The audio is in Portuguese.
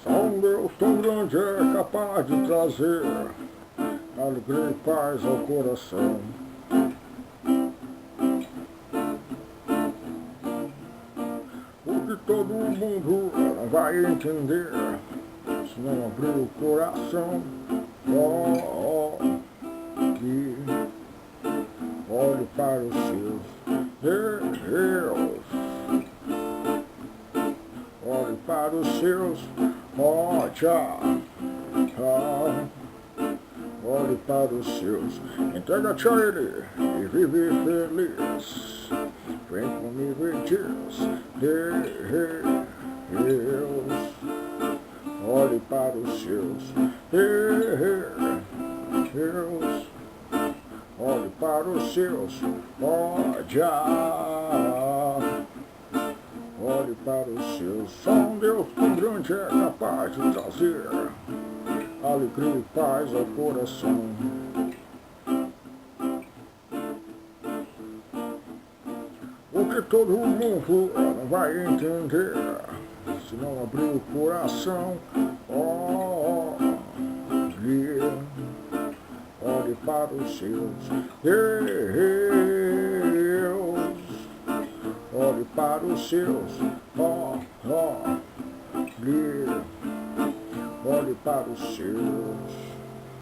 Só um Deus tão grande é capaz de trazer alegria e paz ao coração. O que todo mundo não vai entender se não abrir o coração. Oh, que olhe para os seus Deus, olhe para os seus, oh, tchau, olhe para os seus, entrega-te a ele e vive feliz. Vem comigo e diz, Deus, olhe para os seus, Deus, olhe para os seus, oh, já, olhe para os seus. Só um Deus tão grande é capaz de trazer alegria e paz ao coração. O que todo mundo não vai entender se não abrir o coração. Oh, olhe para os seus, Deus, olhe para os seus, olhe para os seus.